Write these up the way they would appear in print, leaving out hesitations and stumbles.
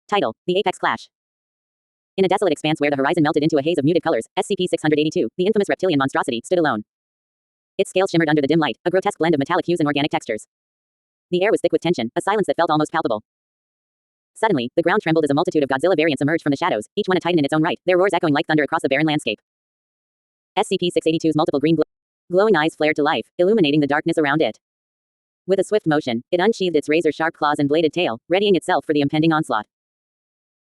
Title: The Apex Clash. In a desolate expanse where the horizon melted into a haze of muted colors, SCP-682, the infamous reptilian monstrosity, stood alone. Its scales shimmered under the dim light, a grotesque blend of metallic hues and organic textures. The air was thick with tension, a silence that felt almost palpable. Suddenly, the ground trembled as a multitude of Godzilla variants emerged from the shadows, each one a titan in its own right, their roars echoing like thunder across the barren landscape. SCP-682's multiple green glowing eyes flared to life, illuminating the darkness around it. With a swift motion, it unsheathed its razor-sharp claws and bladed tail, readying itself for the impending onslaught.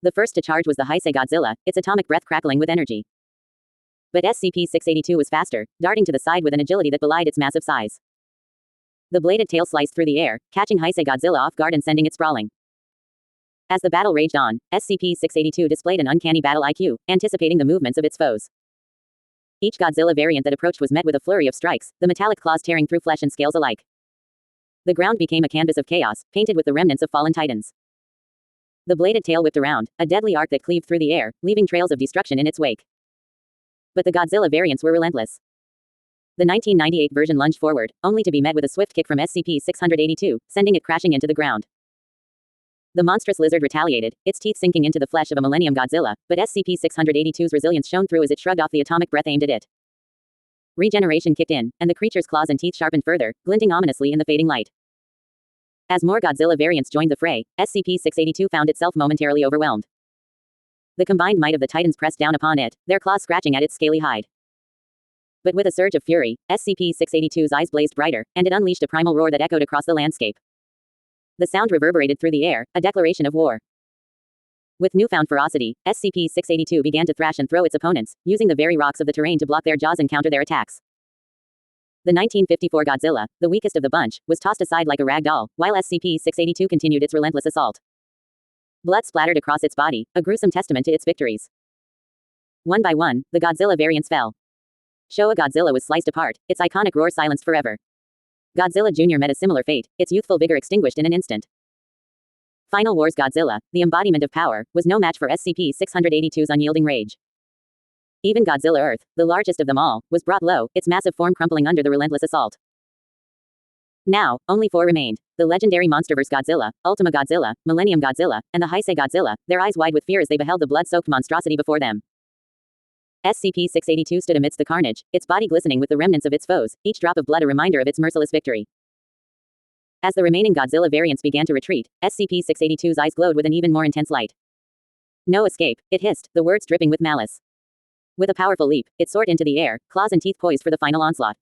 The first to charge was the Heisei Godzilla, its atomic breath crackling with energy. But SCP-682 was faster, darting to the side with an agility that belied its massive size. The bladed tail sliced through the air, catching Heisei Godzilla off guard and sending it sprawling. As the battle raged on, SCP-682 displayed an uncanny battle IQ, anticipating the movements of its foes. Each Godzilla variant that approached was met with a flurry of strikes, the metallic claws tearing through flesh and scales alike. The ground became a canvas of chaos, painted with the remnants of fallen titans. The bladed tail whipped around, a deadly arc that cleaved through the air, leaving trails of destruction in its wake. But the Godzilla variants were relentless. The 1998 version lunged forward, only to be met with a swift kick from SCP-682, sending it crashing into the ground. The monstrous lizard retaliated, its teeth sinking into the flesh of a Millennium Godzilla, but SCP-682's resilience shone through as it shrugged off the atomic breath aimed at it. Regeneration kicked in, and the creature's claws and teeth sharpened further, glinting ominously in the fading light. As more Godzilla variants joined the fray, SCP-682 found itself momentarily overwhelmed. The combined might of the titans pressed down upon it, their claws scratching at its scaly hide. But with a surge of fury, SCP-682's eyes blazed brighter, and it unleashed a primal roar that echoed across the landscape. The sound reverberated through the air, a declaration of war. With newfound ferocity, SCP-682 began to thrash and throw its opponents, using the very rocks of the terrain to block their jaws and counter their attacks. The 1954 Godzilla, the weakest of the bunch, was tossed aside like a rag doll, while SCP-682 continued its relentless assault. Blood splattered across its body, a gruesome testament to its victories. One by one, the Godzilla variants fell. Showa Godzilla was sliced apart, its iconic roar silenced forever. Godzilla Jr. met a similar fate, its youthful vigor extinguished in an instant. Final Wars Godzilla, the embodiment of power, was no match for SCP-682's unyielding rage. Even Godzilla Earth, the largest of them all, was brought low, its massive form crumpling under the relentless assault. Now, only four remained: the legendary monsterverse Godzilla, Ultima Godzilla, Millennium Godzilla, and the Heisei Godzilla, their eyes wide with fear as they beheld the blood-soaked monstrosity before them. SCP-682 stood amidst the carnage, its body glistening with the remnants of its foes, each drop of blood a reminder of its merciless victory. As the remaining Godzilla variants began to retreat, SCP-682's eyes glowed with an even more intense light. No escape, it hissed, the words dripping with malice. With a powerful leap, it soared into the air, claws and teeth poised for the final onslaught.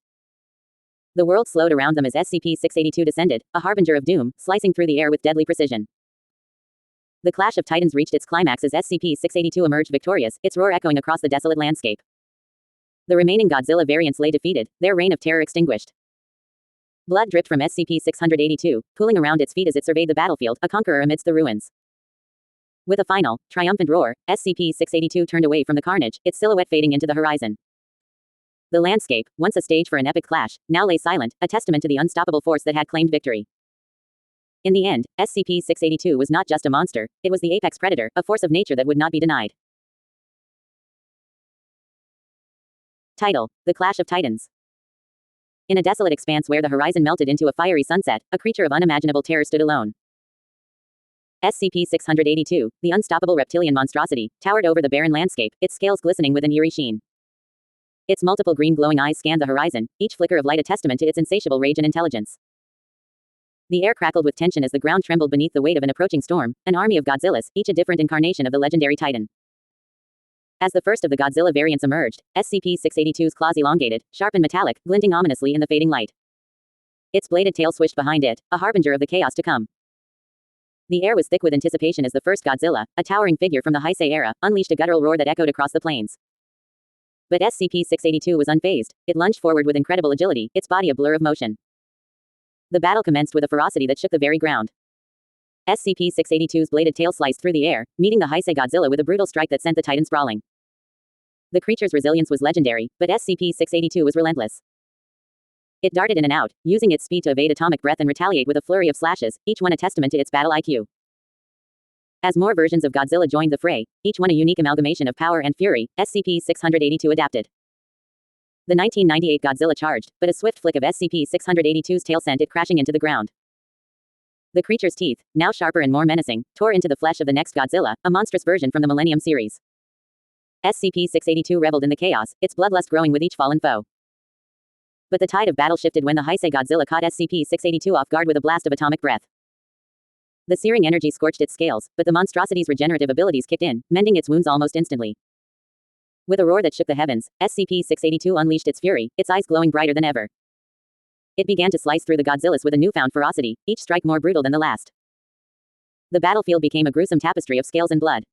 The world slowed around them as SCP-682 descended, a harbinger of doom, slicing through the air with deadly precision. The clash of titans reached its climax as SCP-682 emerged victorious, its roar echoing across the desolate landscape. The remaining Godzilla variants lay defeated, their reign of terror extinguished. Blood dripped from SCP-682, pooling around its feet as it surveyed the battlefield, a conqueror amidst the ruins. With a final, triumphant roar, SCP-682 turned away from the carnage, its silhouette fading into the horizon. The landscape, once a stage for an epic clash, now lay silent, a testament to the unstoppable force that had claimed victory. In the end, SCP-682 was not just a monster, it was the apex predator, a force of nature that would not be denied. Title: The Clash of Titans. In a desolate expanse where the horizon melted into a fiery sunset, a creature of unimaginable terror stood alone. SCP-682, the unstoppable reptilian monstrosity, towered over the barren landscape, its scales glistening with an eerie sheen. Its multiple green glowing eyes scanned the horizon, each flicker of light a testament to its insatiable rage and intelligence. The air crackled with tension as the ground trembled beneath the weight of an approaching storm, an army of Godzillas, each a different incarnation of the legendary Titan. As the first of the Godzilla variants emerged, SCP-682's claws elongated, sharp and metallic, glinting ominously in the fading light. Its bladed tail swished behind it, a harbinger of the chaos to come. The air was thick with anticipation as the first Godzilla, a towering figure from the Heisei era, unleashed a guttural roar that echoed across the plains. But SCP-682 was unfazed. It lunged forward with incredible agility, its body a blur of motion. The battle commenced with a ferocity that shook the very ground. SCP-682's bladed tail sliced through the air, meeting the Heisei Godzilla with a brutal strike that sent the Titan sprawling. The creature's resilience was legendary, but SCP-682 was relentless. It darted in and out, using its speed to evade atomic breath and retaliate with a flurry of slashes, each one a testament to its battle IQ. As more versions of Godzilla joined the fray, each one a unique amalgamation of power and fury, SCP-682 adapted. The 1998 Godzilla charged, but a swift flick of SCP-682's tail sent it crashing into the ground. The creature's teeth, now sharper and more menacing, tore into the flesh of the next Godzilla, a monstrous version from the Millennium series. SCP-682 reveled in the chaos, its bloodlust growing with each fallen foe. But the tide of battle shifted when the Heisei Godzilla caught SCP-682 off guard with a blast of atomic breath. The searing energy scorched its scales, but the monstrosity's regenerative abilities kicked in, mending its wounds almost instantly. With a roar that shook the heavens, SCP-682 unleashed its fury, its eyes glowing brighter than ever. It began to slice through the Godzillas with a newfound ferocity, each strike more brutal than the last. The battlefield became a gruesome tapestry of scales and blood.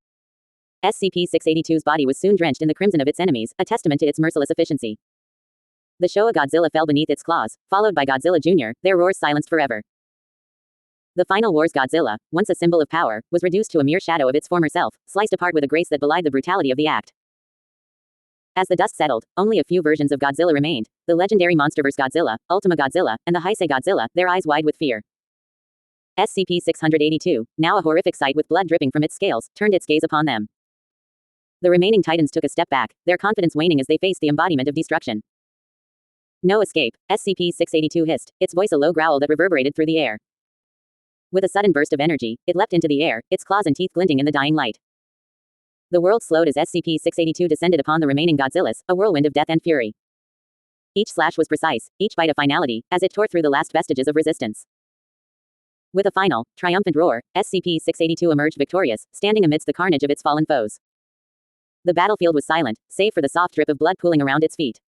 SCP-682's body was soon drenched in the crimson of its enemies, a testament to its merciless efficiency. The Showa Godzilla fell beneath its claws, followed by Godzilla Jr., their roars silenced forever. The final war's Godzilla, once a symbol of power, was reduced to a mere shadow of its former self, sliced apart with a grace that belied the brutality of the act. As the dust settled, only a few versions of Godzilla remained, the legendary MonsterVerse Godzilla, Ultima Godzilla, and the Heisei Godzilla, their eyes wide with fear. SCP-682, now a horrific sight with blood dripping from its scales, turned its gaze upon them. The remaining Titans took a step back, their confidence waning as they faced the embodiment of destruction. No escape, SCP-682 hissed, its voice a low growl that reverberated through the air. With a sudden burst of energy, it leapt into the air, its claws and teeth glinting in the dying light. The world slowed as SCP-682 descended upon the remaining Godzillas, a whirlwind of death and fury. Each slash was precise, each bite a finality, as it tore through the last vestiges of resistance. With a final, triumphant roar, SCP-682 emerged victorious, standing amidst the carnage of its fallen foes. The battlefield was silent, save for the soft drip of blood pooling around its feet.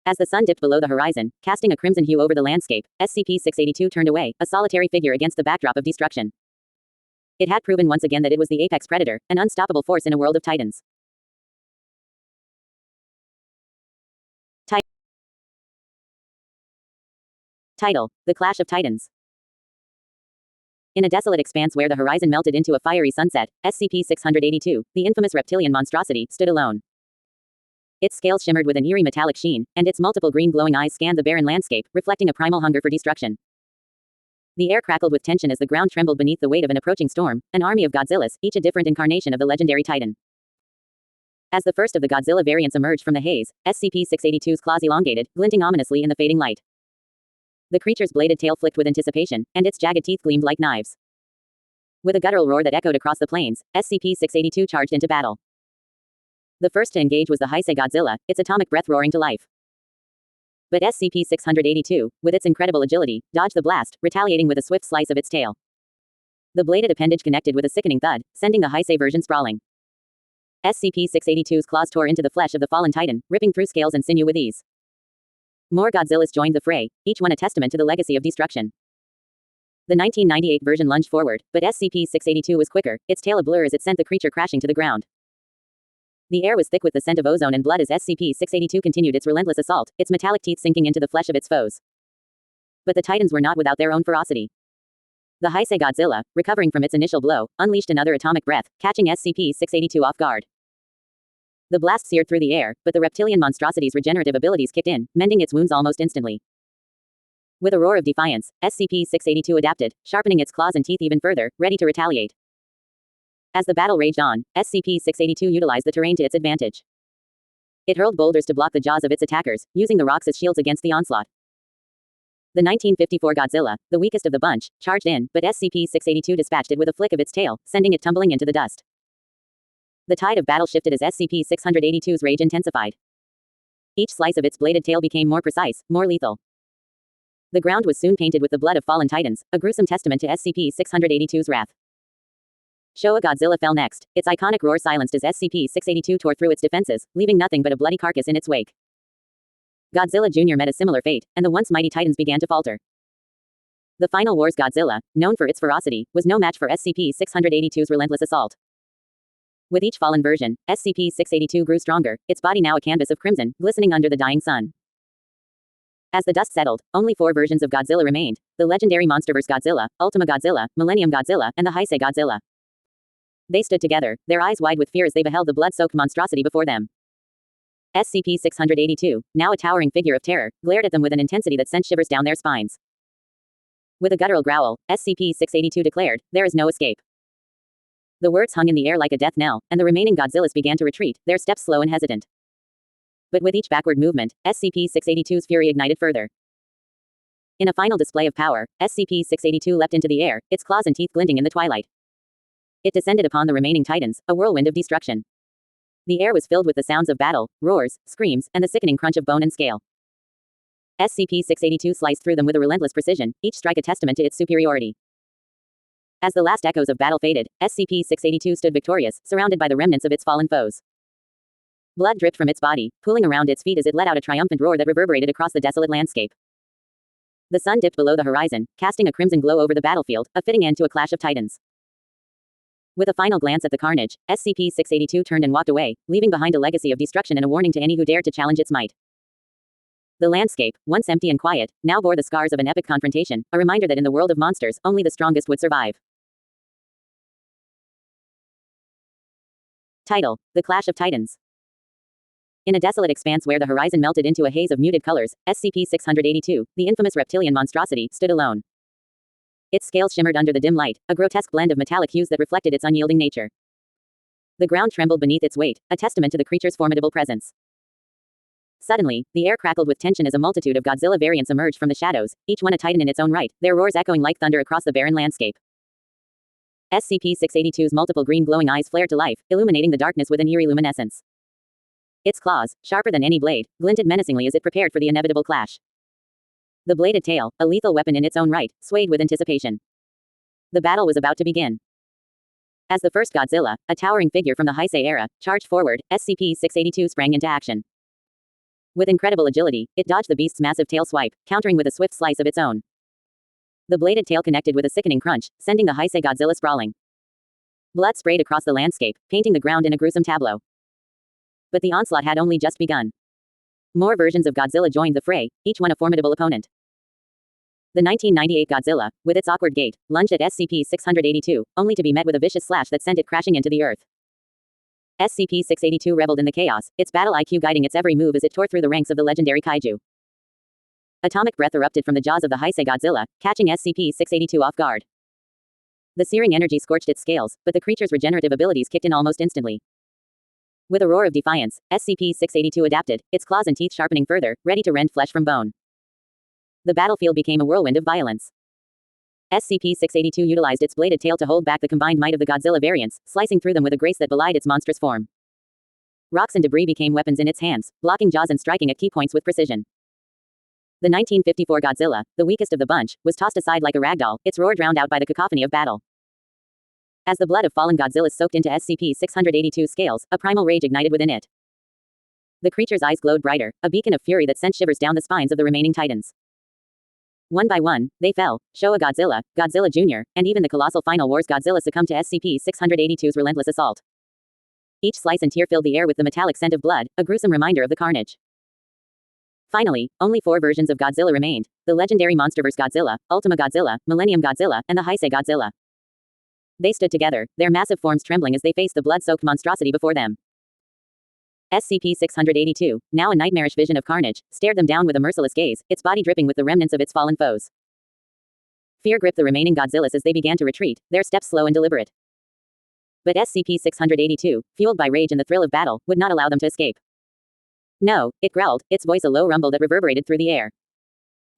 As the sun dipped below the horizon, casting a crimson hue over the landscape, SCP-682 turned away, a solitary figure against the backdrop of destruction. It had proven once again that it was the apex predator, an unstoppable force in a world of titans. Title: The Clash of Titans. In a desolate expanse where the horizon melted into a fiery sunset, SCP-682, the infamous reptilian monstrosity, stood alone. Its scales shimmered with an eerie metallic sheen, and its multiple green glowing eyes scanned the barren landscape, reflecting a primal hunger for destruction. The air crackled with tension as the ground trembled beneath the weight of an approaching storm, an army of Godzillas, each a different incarnation of the legendary Titan. As the first of the Godzilla variants emerged from the haze, SCP-682's claws elongated, glinting ominously in the fading light. The creature's bladed tail flicked with anticipation, and its jagged teeth gleamed like knives. With a guttural roar that echoed across the plains, SCP-682 charged into battle. The first to engage was the Heisei Godzilla, its atomic breath roaring to life. But SCP-682, with its incredible agility, dodged the blast, retaliating with a swift slice of its tail. The bladed appendage connected with a sickening thud, sending the Heisei version sprawling. SCP-682's claws tore into the flesh of the fallen Titan, ripping through scales and sinew with ease. More Godzillas joined the fray, each one a testament to the legacy of destruction. The 1998 version lunged forward, but SCP-682 was quicker, its tail a blur as it sent the creature crashing to the ground. The air was thick with the scent of ozone and blood as SCP-682 continued its relentless assault, its metallic teeth sinking into the flesh of its foes. But the Titans were not without their own ferocity. The Heisei Godzilla, recovering from its initial blow, unleashed another atomic breath, catching SCP-682 off guard. The blast seared through the air, but the reptilian monstrosity's regenerative abilities kicked in, mending its wounds almost instantly. With a roar of defiance, SCP-682 adapted, sharpening its claws and teeth even further, ready to retaliate. As the battle raged on, SCP-682 utilized the terrain to its advantage. It hurled boulders to block the jaws of its attackers, using the rocks as shields against the onslaught. The 1954 Godzilla, the weakest of the bunch, charged in, but SCP-682 dispatched it with a flick of its tail, sending it tumbling into the dust. The tide of battle shifted as SCP-682's rage intensified. Each slice of its bladed tail became more precise, more lethal. The ground was soon painted with the blood of fallen Titans, a gruesome testament to SCP-682's wrath. Showa Godzilla fell next, its iconic roar silenced as SCP-682 tore through its defenses, leaving nothing but a bloody carcass in its wake. Godzilla Jr. met a similar fate, and the once mighty Titans began to falter. The final war's Godzilla, known for its ferocity, was no match for SCP-682's relentless assault. With each fallen version, SCP-682 grew stronger, its body now a canvas of crimson, glistening under the dying sun. As the dust settled, only 4 versions of Godzilla remained, the legendary MonsterVerse Godzilla, Ultima Godzilla, Millennium Godzilla, and the Heisei Godzilla. They stood together, their eyes wide with fear as they beheld the blood-soaked monstrosity before them. SCP-682, now a towering figure of terror, glared at them with an intensity that sent shivers down their spines. With a guttural growl, SCP-682 declared, "There is no escape." The words hung in the air like a death knell, and the remaining Godzillas began to retreat, their steps slow and hesitant. But with each backward movement, SCP-682's fury ignited further. In a final display of power, SCP-682 leapt into the air, its claws and teeth glinting in the twilight. It descended upon the remaining titans, a whirlwind of destruction. The air was filled with the sounds of battle, roars, screams, and the sickening crunch of bone and scale. SCP-682 sliced through them with a relentless precision, each strike a testament to its superiority. As the last echoes of battle faded, SCP-682 stood victorious, surrounded by the remnants of its fallen foes. Blood dripped from its body, pooling around its feet as it let out a triumphant roar that reverberated across the desolate landscape. The sun dipped below the horizon, casting a crimson glow over the battlefield, a fitting end to a clash of titans. With a final glance at the carnage, SCP-682 turned and walked away, leaving behind a legacy of destruction and a warning to any who dared to challenge its might. The landscape, once empty and quiet, now bore the scars of an epic confrontation, a reminder that in the world of monsters, only the strongest would survive. Title: The Clash of Titans. In a desolate expanse where the horizon melted into a haze of muted colors, SCP-682, the infamous reptilian monstrosity, stood alone. Its scales shimmered under the dim light, a grotesque blend of metallic hues that reflected its unyielding nature. The ground trembled beneath its weight, a testament to the creature's formidable presence. Suddenly, the air crackled with tension as a multitude of Godzilla variants emerged from the shadows, each one a titan in its own right, their roars echoing like thunder across the barren landscape. SCP-682's multiple green glowing eyes flared to life, illuminating the darkness with an eerie luminescence. Its claws, sharper than any blade, glinted menacingly as it prepared for the inevitable clash. The bladed tail, a lethal weapon in its own right, swayed with anticipation. The battle was about to begin. As the first Godzilla, a towering figure from the Heisei era, charged forward, SCP-682 sprang into action. With incredible agility, it dodged the beast's massive tail swipe, countering with a swift slice of its own. The bladed tail connected with a sickening crunch, sending the Heisei Godzilla sprawling. Blood sprayed across the landscape, painting the ground in a gruesome tableau. But the onslaught had only just begun. More versions of Godzilla joined the fray, each one a formidable opponent. The 1998 Godzilla, with its awkward gait, lunged at SCP-682, only to be met with a vicious slash that sent it crashing into the earth. SCP-682 reveled in the chaos, its battle IQ guiding its every move as it tore through the ranks of the legendary kaiju. Atomic breath erupted from the jaws of the Heisei Godzilla, catching SCP-682 off guard. The searing energy scorched its scales, but the creature's regenerative abilities kicked in almost instantly. With a roar of defiance, SCP-682 adapted, its claws and teeth sharpening further, ready to rend flesh from bone. The battlefield became a whirlwind of violence. SCP-682 utilized its bladed tail to hold back the combined might of the Godzilla variants, slicing through them with a grace that belied its monstrous form. Rocks and debris became weapons in its hands, blocking jaws and striking at key points with precision. The 1954 Godzilla, the weakest of the bunch, was tossed aside like a ragdoll, its roar drowned out by the cacophony of battle. As the blood of fallen Godzillas soaked into SCP-682's scales, a primal rage ignited within it. The creature's eyes glowed brighter, a beacon of fury that sent shivers down the spines of the remaining titans. One by one, they fell. Showa Godzilla, Godzilla Jr., and even the colossal Final Wars Godzilla succumbed to SCP-682's relentless assault. Each slice and tear filled the air with the metallic scent of blood, a gruesome reminder of the carnage. Finally, only 4 versions of Godzilla remained: the legendary MonsterVerse Godzilla, Ultima Godzilla, Millennium Godzilla, and the Heisei Godzilla. They stood together, their massive forms trembling as they faced the blood-soaked monstrosity before them. SCP-682, now a nightmarish vision of carnage, stared them down with a merciless gaze, its body dripping with the remnants of its fallen foes. Fear gripped the remaining Godzillas as they began to retreat, their steps slow and deliberate. But SCP-682, fueled by rage and the thrill of battle, would not allow them to escape. No, it growled, its voice a low rumble that reverberated through the air.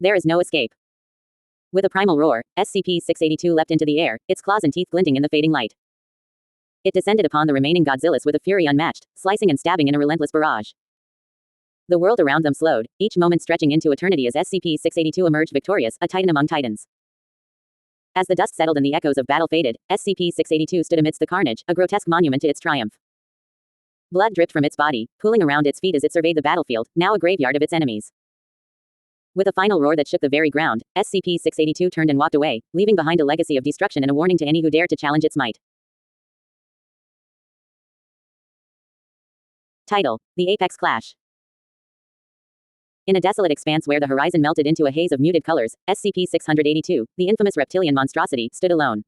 There is no escape. With a primal roar, SCP-682 leapt into the air, its claws and teeth glinting in the fading light. It descended upon the remaining Godzillas with a fury unmatched, slicing and stabbing in a relentless barrage. The world around them slowed, each moment stretching into eternity as SCP-682 emerged victorious, a titan among titans. As the dust settled and the echoes of battle faded, SCP-682 stood amidst the carnage, a grotesque monument to its triumph. Blood dripped from its body, pooling around its feet as it surveyed the battlefield, now a graveyard of its enemies. With a final roar that shook the very ground, SCP-682 turned and walked away, leaving behind a legacy of destruction and a warning to any who dared to challenge its might. Title: The Apex Clash. In a desolate expanse where the horizon melted into a haze of muted colors, SCP-682, the infamous reptilian monstrosity, stood alone.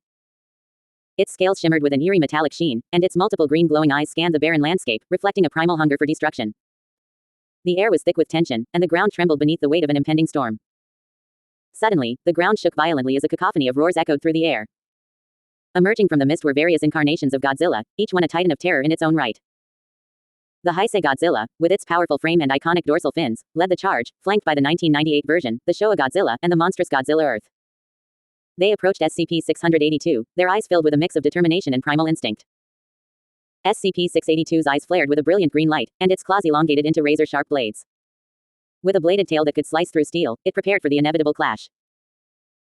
Its scales shimmered with an eerie metallic sheen, and its multiple green glowing eyes scanned the barren landscape, reflecting a primal hunger for destruction. The air was thick with tension, and the ground trembled beneath the weight of an impending storm. Suddenly, the ground shook violently as a cacophony of roars echoed through the air. Emerging from the mist were various incarnations of Godzilla, each one a titan of terror in its own right. The Heisei Godzilla, with its powerful frame and iconic dorsal fins, led the charge, flanked by the 1998 version, the Showa Godzilla, and the monstrous Godzilla Earth. They approached SCP-682, their eyes filled with a mix of determination and primal instinct. SCP-682's eyes flared with a brilliant green light, and its claws elongated into razor-sharp blades. With a bladed tail that could slice through steel, it prepared for the inevitable clash.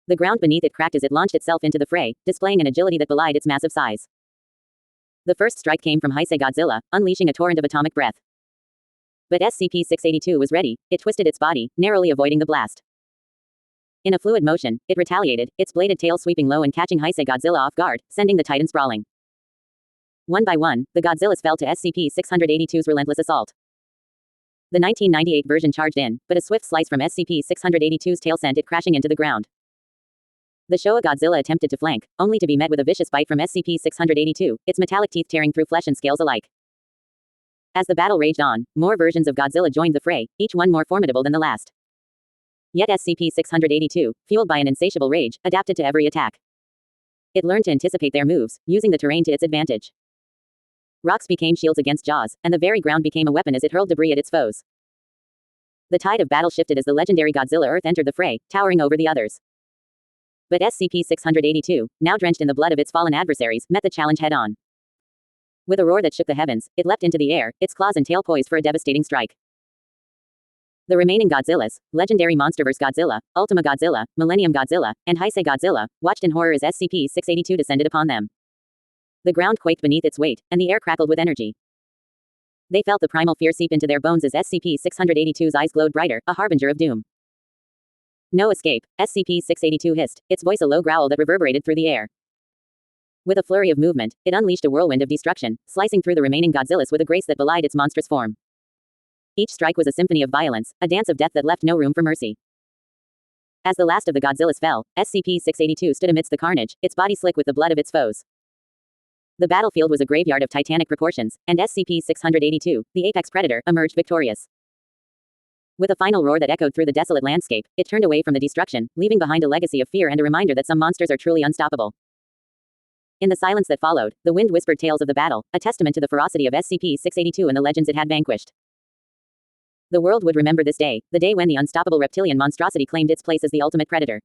The ground beneath it cracked as it launched itself into the fray, displaying an agility that belied its massive size. The first strike came from Heisei Godzilla, unleashing a torrent of atomic breath. But SCP-682 was ready. It twisted its body, narrowly avoiding the blast. In a fluid motion, it retaliated, its bladed tail sweeping low and catching Heisei Godzilla off guard, sending the Titan sprawling. One by one, the Godzillas fell to SCP-682's relentless assault. The 1998 version charged in, but a swift slice from SCP-682's tail sent it crashing into the ground. The Showa Godzilla attempted to flank, only to be met with a vicious bite from SCP-682, its metallic teeth tearing through flesh and scales alike. As the battle raged on, more versions of Godzilla joined the fray, each one more formidable than the last. Yet SCP-682, fueled by an insatiable rage, adapted to every attack. It learned to anticipate their moves, using the terrain to its advantage. Rocks became shields against jaws, and the very ground became a weapon as it hurled debris at its foes. The tide of battle shifted as the legendary Godzilla Earth entered the fray, towering over the others. But SCP-682, now drenched in the blood of its fallen adversaries, met the challenge head-on. With a roar that shook the heavens, it leapt into the air, its claws and tail poised for a devastating strike. The remaining Godzillas, Legendary Monsterverse Godzilla, Ultima Godzilla, Millennium Godzilla, and Heisei Godzilla, watched in horror as SCP-682 descended upon them. The ground quaked beneath its weight, and the air crackled with energy. They felt the primal fear seep into their bones as SCP-682's eyes glowed brighter, a harbinger of doom. No escape, SCP-682 hissed, its voice a low growl that reverberated through the air. With a flurry of movement, it unleashed a whirlwind of destruction, slicing through the remaining Godzillas with a grace that belied its monstrous form. Each strike was a symphony of violence, a dance of death that left no room for mercy. As the last of the Godzillas fell, SCP-682 stood amidst the carnage, its body slick with the blood of its foes. The battlefield was a graveyard of titanic proportions, and SCP-682, the apex predator, emerged victorious. With a final roar that echoed through the desolate landscape, it turned away from the destruction, leaving behind a legacy of fear and a reminder that some monsters are truly unstoppable. In the silence that followed, the wind whispered tales of the battle, a testament to the ferocity of SCP-682 and the legends it had vanquished. The world would remember this day, the day when the unstoppable reptilian monstrosity claimed its place as the ultimate predator.